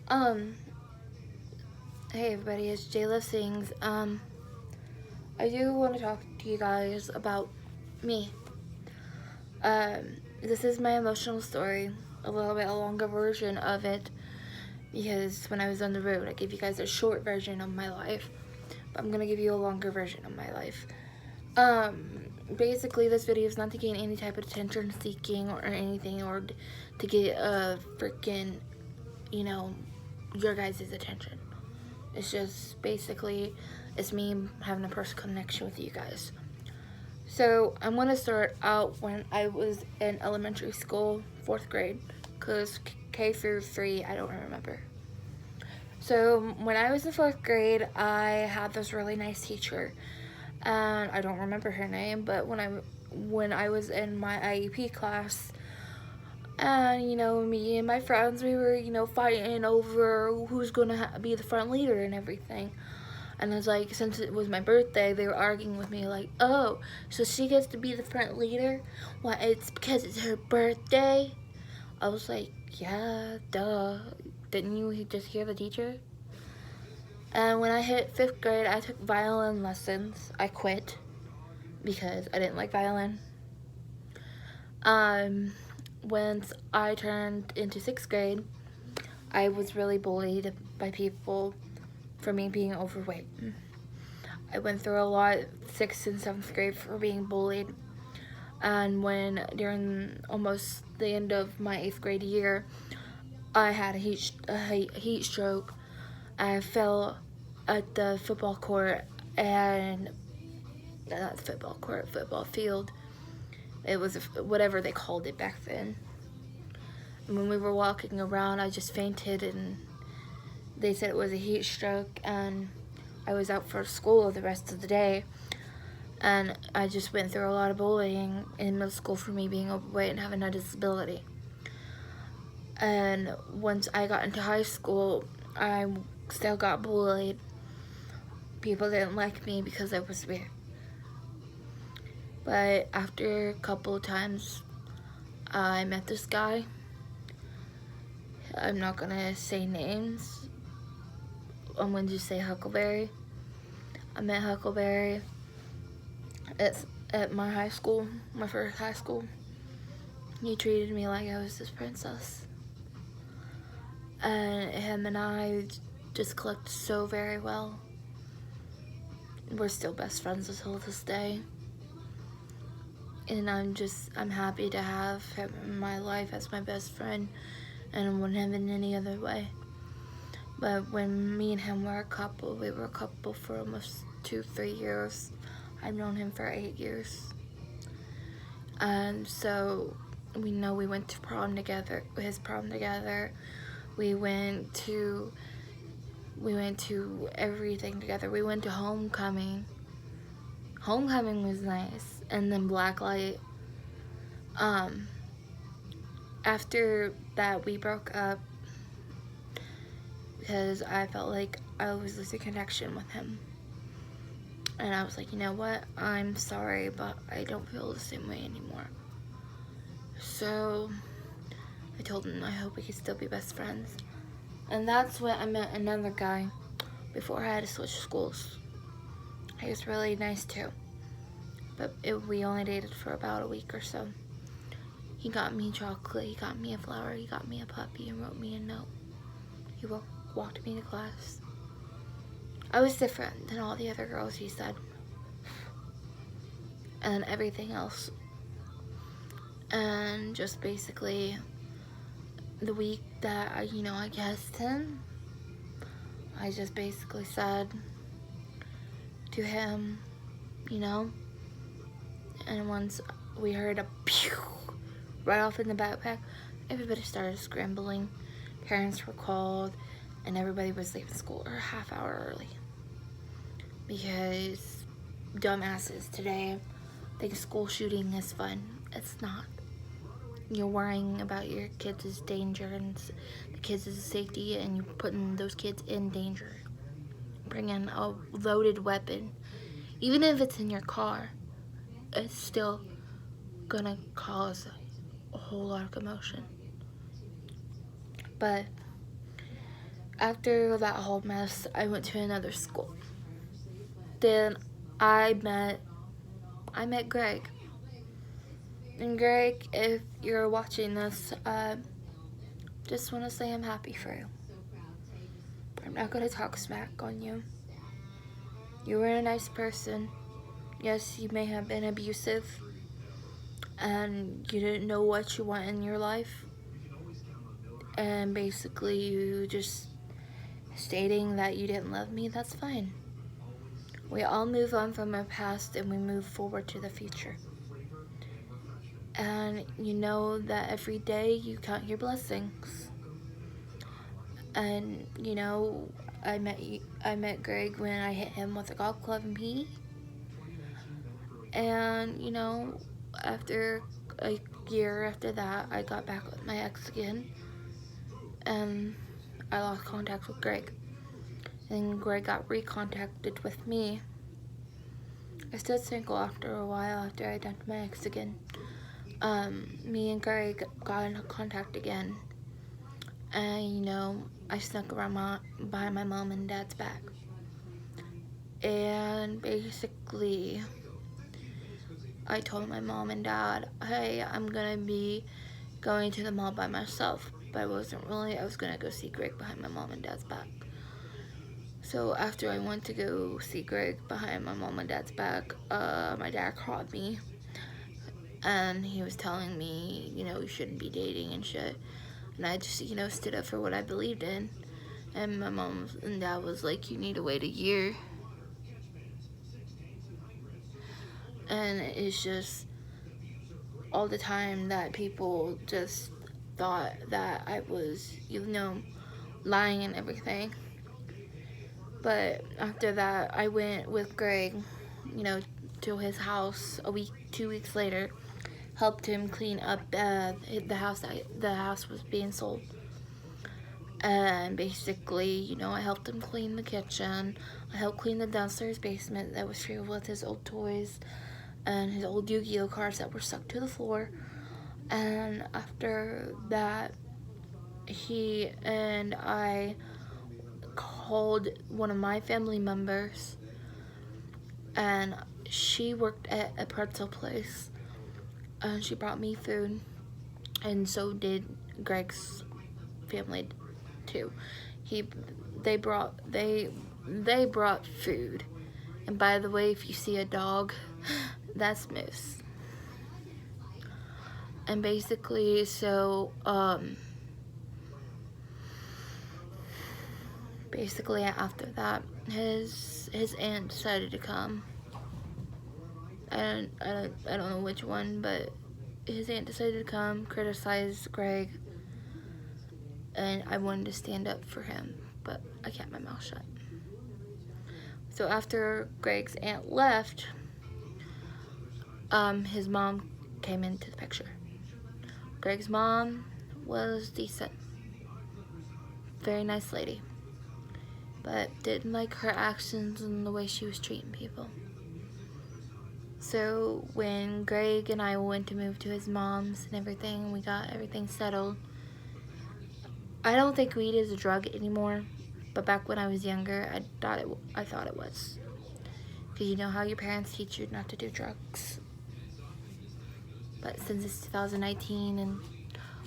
Um, hey everybody, it's Jayla Sings. I do want to talk to you guys about me. This is my emotional story, a little bit a longer version of it, because when I was on the road, I gave you guys a short version of my life, but I'm gonna give you a longer version of my life. Basically, this video is not to gain any type of attention seeking or anything, or to get a freaking, your guys' attention. It's just basically, it's me having a personal connection with you guys. So I'm going to start out when I was in elementary school, 4th grade, because K through 3, I don't remember. So when I was in 4th grade, I had this really nice teacher, and I don't remember her name, but when I was in my IEP class, and me and my friends, we were fighting over who's gonna be the front leader and everything. And I was like, since it was my birthday, they were arguing with me like, oh, so she gets to be the front leader? Why, it's because it's her birthday? I was like, yeah, duh. Didn't you just hear the teacher? And when I hit 5th grade, I took violin lessons. I quit because I didn't like violin. Once I turned into 6th grade, I was really bullied by people for me being overweight. I went through a lot 6th and 7th grade for being bullied. And when during almost the end of my 8th grade year, I had a heat stroke. I fell at the football court, and not football court, football field. It was whatever they called it back then. And when we were walking around, I just fainted, and they said it was a heat stroke, and I was out for school the rest of the day. And I just went through a lot of bullying in middle school for me being overweight and having a disability. And once I got into high school, I still got bullied. People didn't like me because I was weird. But after a couple of times, I met this guy. I'm not gonna say names. I'm gonna just say Huckleberry. I met Huckleberry at my high school, my first high school. He treated me like I was his princess. And him and I just clicked so very well. We're still best friends until this day. And I'm happy to have him in my life as my best friend, and I wouldn't have it any other way. But when me and him were a couple, we were a couple for almost 2-3 years. I've known him for 8 years. And so we went to prom together, his prom together. We went to everything together. We went to homecoming. Homecoming was nice. And then blacklight. After that, we broke up because I felt like I was losing connection with him. And I was like, you know what? I'm sorry, but I don't feel the same way anymore. So I told him I hope we could still be best friends. And that's when I met another guy before I had to switch schools. He was really nice too. But we only dated for about a week or so. He got me chocolate, he got me a flower, he got me a puppy, and wrote me a note. He walked me to class. I was different than all the other girls, he said. And everything else. And just basically, the week that I guessed him, I just basically said to him, and once we heard a pew right off in the backpack, everybody started scrambling. Parents were called, and everybody was leaving school a half hour early. Because dumbasses today think school shooting is fun. It's not. You're worrying about your kids' danger and the kids' safety, and you're putting those kids in danger. Bringing a loaded weapon, even if it's in your car, it's still gonna cause a whole lot of commotion. But after that whole mess, I went to another school. Then I met Greg. And Greg, if you're watching this, just want to say I'm happy for you. I'm not going to talk smack on you. You were a nice person. Yes, you may have been abusive, and you didn't know what you want in your life. And basically, you just stating that you didn't love me, that's fine. We all move on from our past and we move forward to the future. And you know that every day you count your blessings. And you know, I met Greg when I hit him with a golf club in PE. And you know, after a year after that, I got back with my ex again, and I lost contact with Greg. And Greg got recontacted with me. I stayed single after a while after I dumped my ex again. Me and Greg got in contact again, and you know, I snuck around behind my mom and dad's back. And basically, I told my mom and dad, hey, I'm gonna be going to the mall by myself. But I wasn't really. I was gonna go see Greg behind my mom and dad's back. So after I went to go see Greg behind my mom and dad's back, my dad called me. And he was telling me, you know, we shouldn't be dating and shit. And I just, you know, stood up for what I believed in. And my mom and dad was like, you need to wait a year. And it's just all the time that people just thought that I was, you know, lying and everything. But after that, I went with Greg, you know, to his house 2 weeks later, helped him clean up the house was being sold. And basically, you know, I helped him clean the kitchen. I helped clean the downstairs basement that was filled with his old toys and his old Yu-Gi-Oh cards that were stuck to the floor. And after that, he and I called one of my family members, and she worked at a pretzel place, and she brought me food, and so did Greg's family too. They brought food. And by the way, if you see a dog, that's Moose. And basically, so basically after that, his aunt decided to come. I don't know which one, but his aunt decided to come, criticize Greg, and I wanted to stand up for him, but I kept my mouth shut. So after Greg's aunt left, his mom came into the picture. Greg's mom was decent, very nice lady, but didn't like her actions and the way she was treating people. So when Greg and I went to move to his mom's and everything, we got everything settled. I don't think weed is a drug anymore, but back when I was younger, I thought it was. Because you know how your parents teach you not to do drugs. But since it's 2019 and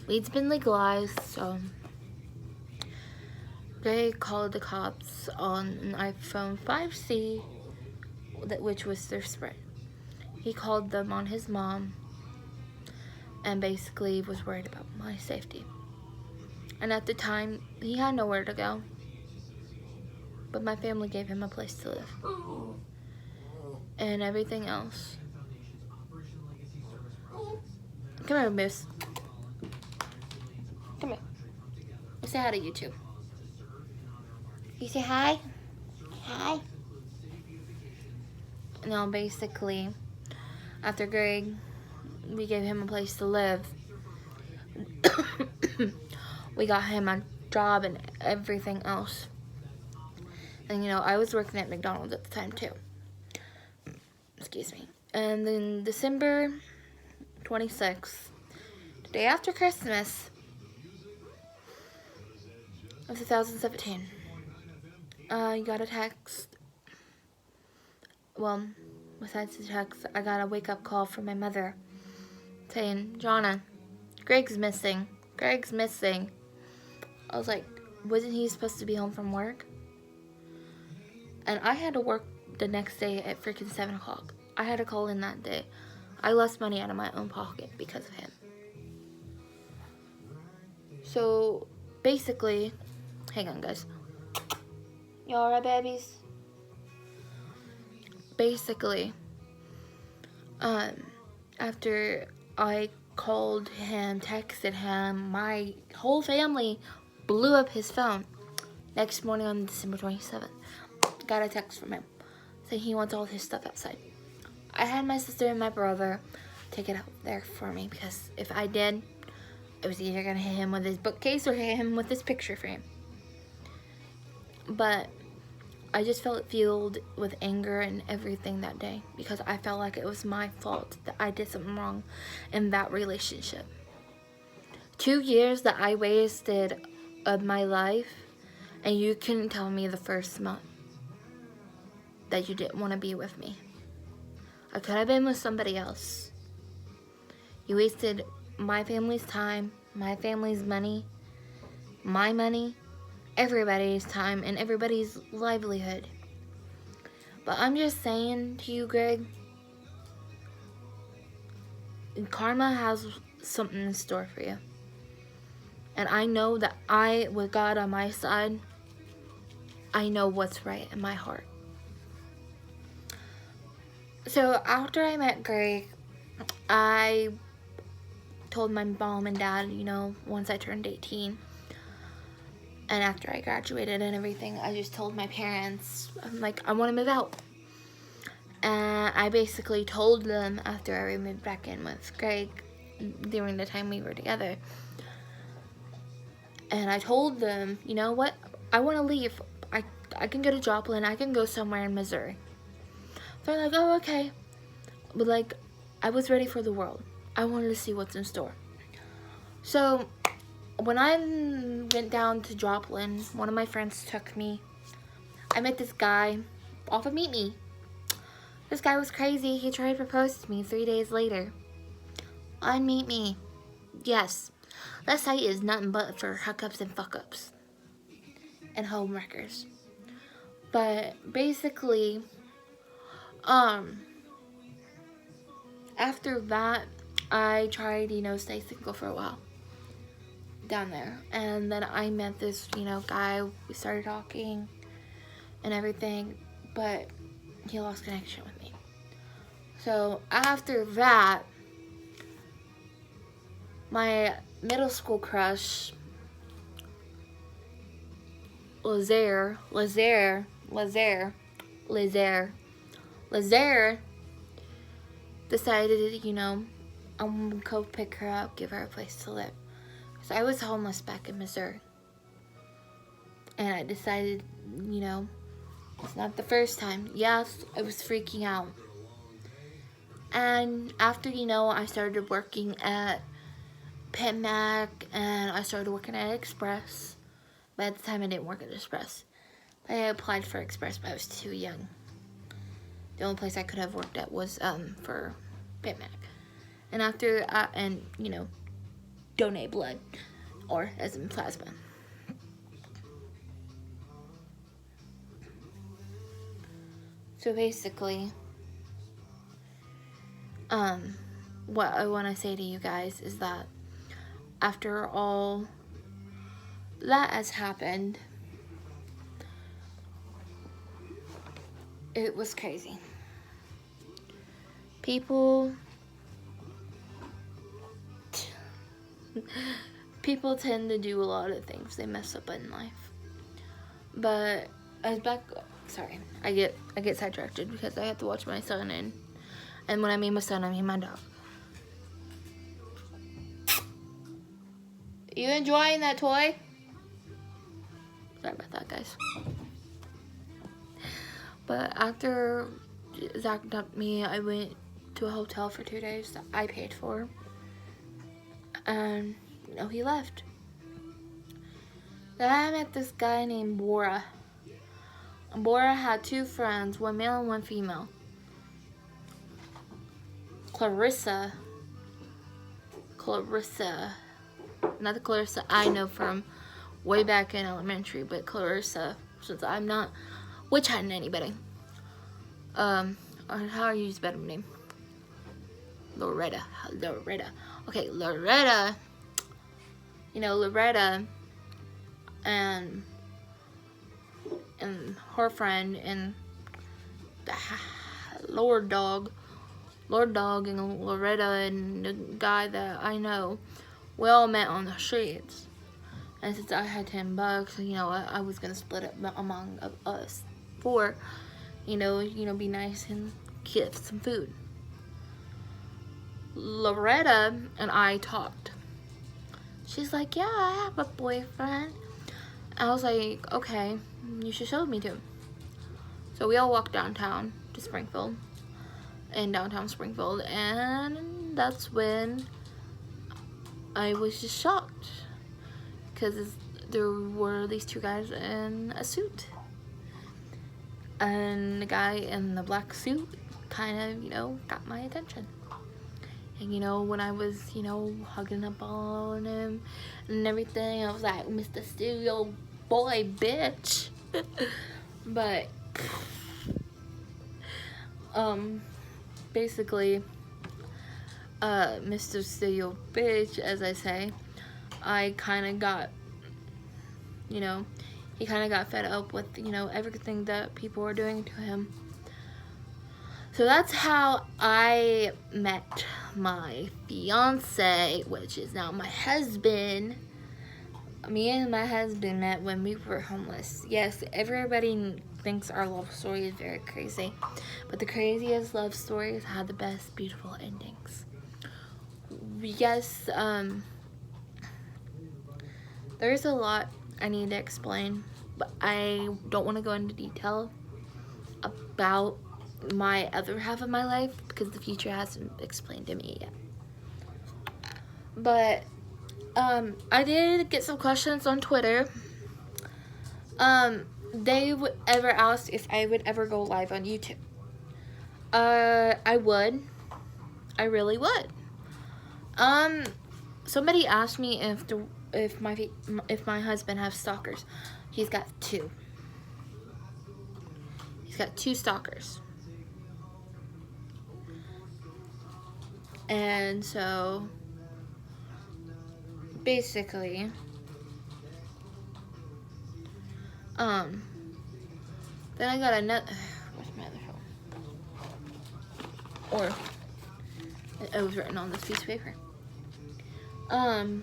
weed's been legalized, so Greg called the cops on an iPhone 5C, which was their Sprint. He called them on his mom and basically was worried about my safety. And at the time, he had nowhere to go. But my family gave him a place to live. And everything else. Come here, Moose. Come here. Let's say hi to YouTube. You say hi? Hi. Now, basically, after Greg, we gave him a place to live. We got him a job and everything else. And, you know, I was working at McDonald's at the time, too. Excuse me. And then December 26th, the day after Christmas, of 2017. I got a text. Well, besides the text, I got a wake-up call from my mother saying, Jonna, Greg's missing. Greg's missing. I was like, wasn't he supposed to be home from work? And I had to work the next day at freaking 7 o'clock. I had to call in that day. I lost money out of my own pocket because of him. So, basically, hang on, guys. Y'all alright, babies? Basically, after I called him, texted him, my whole family blew up his phone. Next morning on December 27th, got a text from him saying he wants all his stuff outside. I had my sister and my brother take it out there for me because if I did, it was either going to hit him with his bookcase or hit him with his picture frame. But I just felt filled with anger and everything that day because I felt like it was my fault that I did something wrong in that relationship. 2 years that I wasted of my life, and you couldn't tell me the first month that you didn't want to be with me. I could have been with somebody else. You wasted my family's time, my family's money, my money, everybody's time, and everybody's livelihood. But I'm just saying to you, Greg, karma has something in store for you. And I know that with God on my side, I know what's right in my heart. So after I met Greg, I told my mom and dad, once I turned 18, and after I graduated and everything, I just told my parents, I'm like, I want to move out. And I basically told them after I moved back in with Greg during the time we were together. And I told them, you know what? I want to leave. I can go to Joplin. I can go somewhere in Missouri. They're like, oh, okay. But like, I was ready for the world. I wanted to see what's in store. So when I went down to Joplin, one of my friends took me. I met this guy off of Meet Me. This guy was crazy. He tried to propose to me 3 days later on Meet Me. Yes, that site is nothing but for hookups and fuck-ups and home wreckers. But basically, after that, I tried, stay single for a while down there. And then I met this, guy. We started talking and everything, but he lost connection with me. So after that, my middle school crush, Lazaire decided, I'm gonna go pick her up, give her a place to live. So I was homeless back in Missouri. And I decided, it's not the first time. Yes, I was freaking out. And after, I started working at Pitmac and I started working at Express. But at the time I didn't work at Express. I applied for Express, but I was too young. The only place I could have worked at was for Pitmac. And after, donate blood, or as in plasma. So basically, what I want to say to you guys is that after all that has happened, it was crazy. People tend to do a lot of things. They mess up in life. But I get sidetracked because I have to watch my son, and when I mean my son, I mean my dog. You enjoying that toy? Sorry about that, guys. But after Zach dumped me, I went to a hotel for 2 days that I paid for. And, he left. Then I met this guy named Bora. Bora had 2 friends, one male and one female. Clarissa, not the Clarissa I know from way back in elementary, but Clarissa, since I'm not witch-hunting anybody. Or how are you use a better name? Loretta. Okay, Loretta. You know, Loretta and her friend and the Lord Dog and Loretta and the guy that I know, we all met on the streets. And since I had $10, you know, I was gonna split it among us 4. You know, be nice and give some food. Loretta and I talked. She's like, yeah, I have a boyfriend. I was like, okay, you should show me to. So we all walked downtown to Springfield, in downtown Springfield, and that's when I was just shocked, because there were these 2 guys in a suit, and the guy in the black suit kind of, you know, got my attention. And, you know, when I was, you know, hugging up on him and everything, I was like, Mr. Studio Boy, bitch. But, basically, Mr. Studio Bitch, as I say, I kind of got, you know, he kind of got fed up with, you know, everything that people were doing to him. So that's how I met my fiance, which is now my husband. Me and my husband met when we were homeless. Yes, everybody thinks our love story is very crazy, but the craziest love stories have the best, beautiful endings. Yes, there's a lot I need to explain, but I don't want to go into detail about my other half of my life because the future hasn't explained to me yet. But I did get some questions on Twitter. They would ever ask if I would ever go live on YouTube. I would. I really would. Somebody asked me if my husband has stalkers. He's got 2. He's got 2 stalkers. And so basically, then I got another, where's my other phone? Or, it was written on this piece of paper. The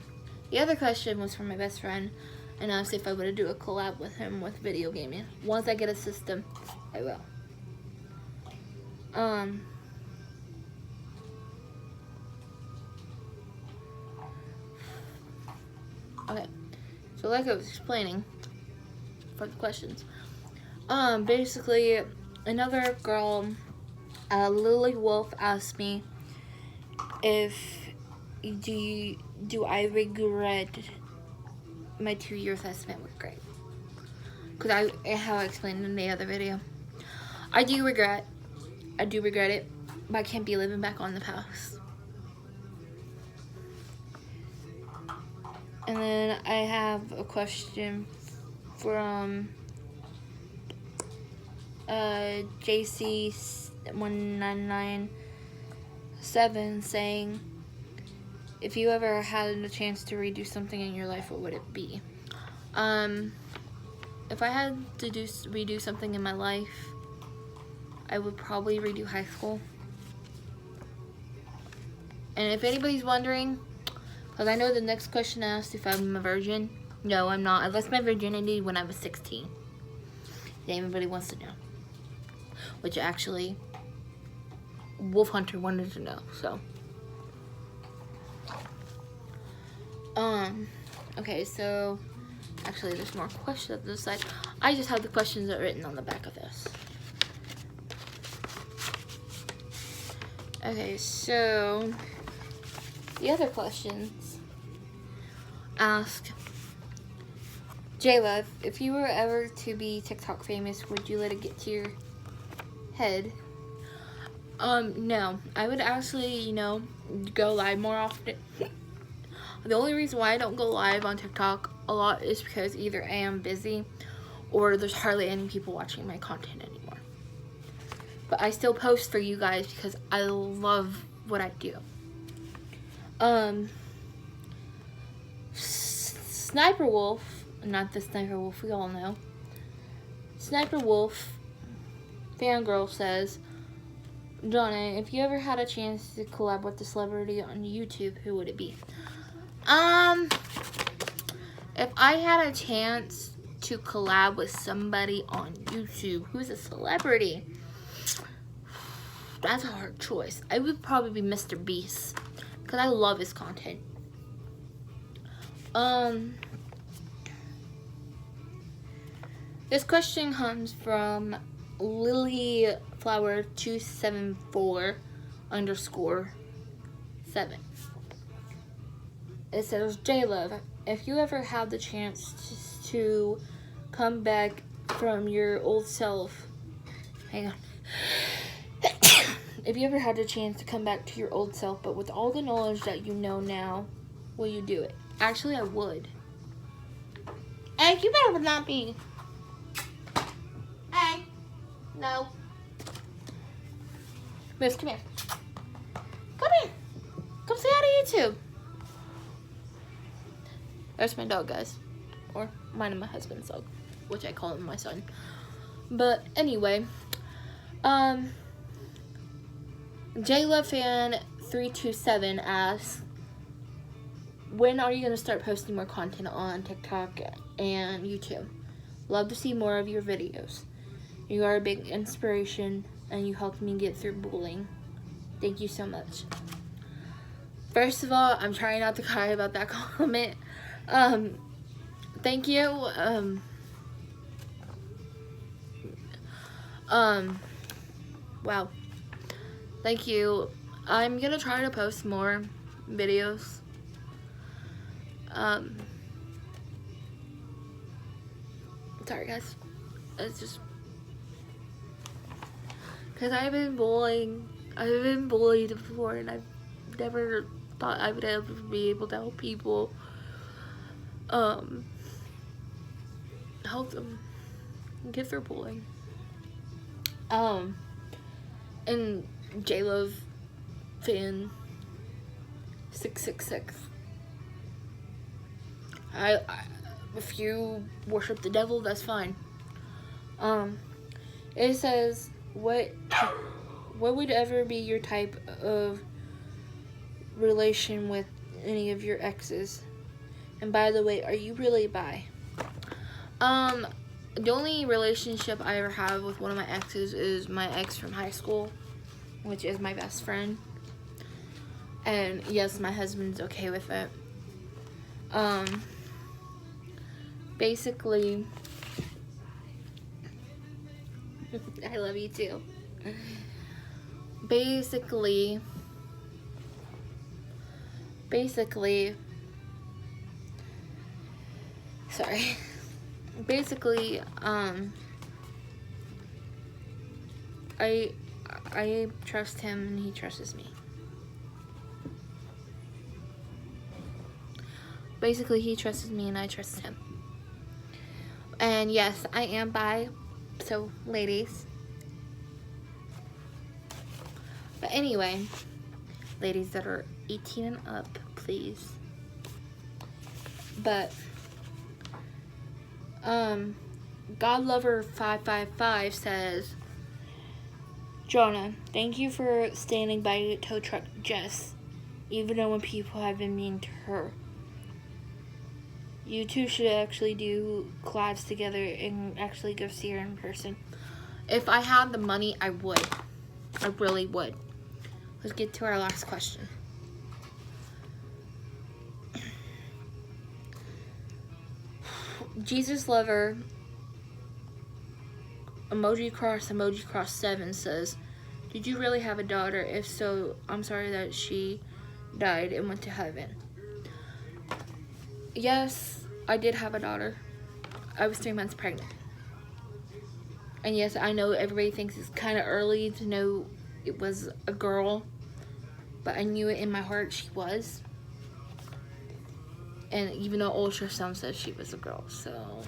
other question was from my best friend, and asked if I would do a collab with him with video gaming. Once I get a system, I will. Okay, so like I was explaining for the questions, basically another girl, Lily Wolf, asked me if do I regret my 2 years I spent with Greg, because how I explained in the other video. I do regret it, but I can't be living back on the past. And then I have a question from JC1997 saying, if you ever had a chance to redo something in your life, what would it be? If I had to redo something in my life, I would probably redo high school. And if anybody's wondering, because I know the next question asked if I'm a virgin. No, I'm not. I lost my virginity when I was 16. If anybody wants to know. Which actually, Wolf Hunter wanted to know, so. Okay, so, actually there's more questions on this side. I just have the questions that are written on the back of this. Okay, so, the other questions ask J-Love, if you were ever to be TikTok famous, would you let it get to your head? No. I would actually, go live more often. The only reason why I don't go live on TikTok a lot is because either A, I'm busy, or there's hardly any people watching my content anymore. But I still post for you guys because I love what I do. Sniper Wolf, not the Sniper Wolf we all know. Sniper Wolf Fangirl says, Jonna, if you ever had a chance to collab with a celebrity on YouTube, who would it be? If I had a chance to collab with somebody on YouTube who's a celebrity, that's a hard choice. I would probably be Mr. Beast because I love his content. This question comes from lilyflower274_7. It says, J-Love, if you ever had the chance to come back from your old self, hang on. If you ever had the chance to come back to your old self, but with all the knowledge that you know now, will you do it? Actually, I would. Hey, you better not be. Hey. No. Miss, come here. Come here. Come say hi to YouTube. There's my dog, guys. Or mine and my husband's dog, which I call him my son. But anyway, JLoveFan327 asks, when are you going to start posting more content on TikTok and YouTube? Love to see more of your videos. You are a big inspiration and you helped me get through bullying. Thank you so much. First of all, I'm trying not to cry about that comment. Thank you. Wow. Thank you. I'm gonna try to post more videos. Sorry guys. It's just because I've been bullied before, and I've never thought I would ever be able to help people. Help them get through bullying. And JLove fan 666. If you worship the devil, that's fine. It says, what would ever be your type of relation with any of your exes? And by the way, are you really bi? The only relationship I ever have with one of my exes is my ex from high school, which is my best friend. And yes, my husband's okay with it. Basically, I love you too. Basically, sorry. Basically, I trust him and he trusts me. Basically, he trusts me and I trust him. And yes, I am bi, so ladies. But anyway, ladies that are 18 and up, please. But GodLover555 says, Jonna, thank you for standing by Tow Truck Jess, even though when people have been mean to her. You two should actually do collabs together and actually go see her in person. If I had the money, I would. I really would. Let's get to our last question. Jesus Lover emoji cross 7 says, did you really have a daughter? If so, I'm sorry that she died and went to heaven. Yes, I did have a daughter. I was 3 months pregnant. And yes, I know everybody thinks it's kind of early to know it was a girl, but I knew it in my heart she was. And even though ultrasound said she was a girl, so.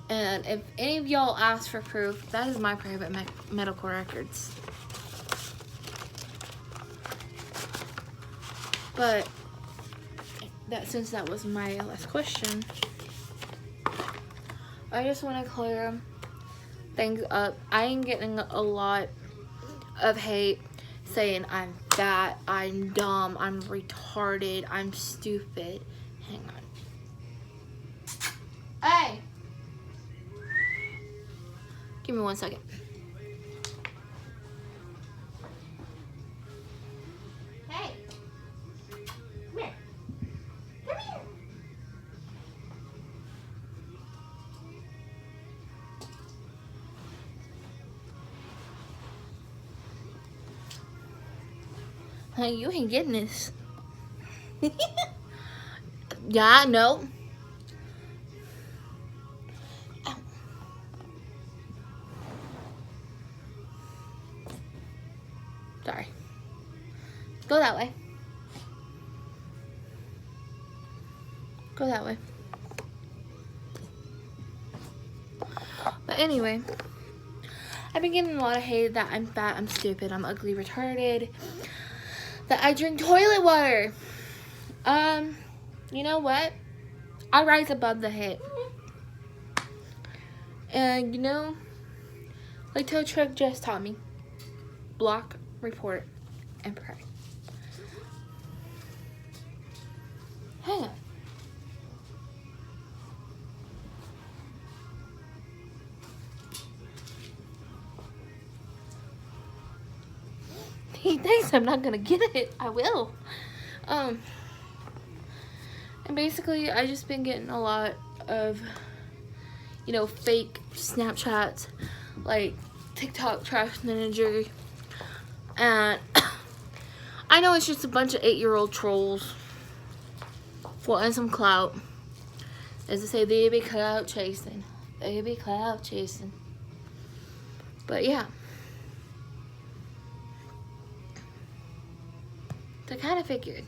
And if any of y'all ask for proof, that is my private medical records. But since that was my last question, I just want to clear things up. I am getting a lot of hate saying I'm fat, I'm dumb, I'm retarded, I'm stupid. Hang on. Hey! Give me 1 second. Hey! Come here. Come here. Hey, you ain't getting this. Yeah, no. Ow. Sorry. Go that way. Go that way. But anyway, I've been getting a lot of hate that I'm fat, I'm stupid, I'm ugly, retarded, that I drink toilet water. You know what? I rise above the hate. And you know, like Tow Truck just taught me, block, report, and pray. Hang on. He thinks I'm not gonna get it. I will. And basically, I just been getting a lot of, you know, fake Snapchats, like TikTok trash ninja, and I know it's just a bunch of 8-year-old trolls wanting some clout. As they say, they be clout chasing. They be clout chasing. But yeah. I kind of figured.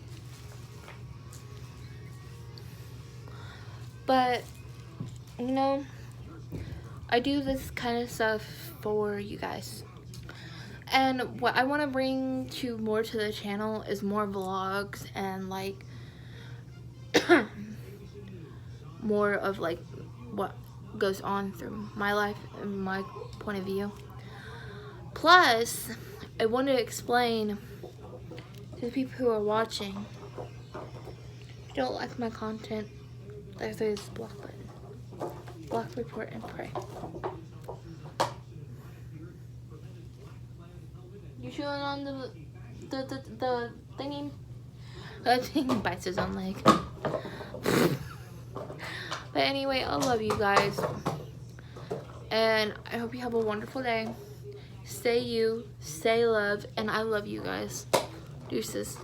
But, you know, I do this kind of stuff for you guys. And what I want to bring more to the channel is more vlogs and like more of like what goes on through my life and my point of view. Plus, I want to explain to the people who are watching, if you don't like my content, there's this block button. Block, report, and pray. You chewing on the thingy? The thing bites his own leg. But anyway, I love you guys. And I hope you have a wonderful day. Stay you, stay love, and I love you guys. Deuces.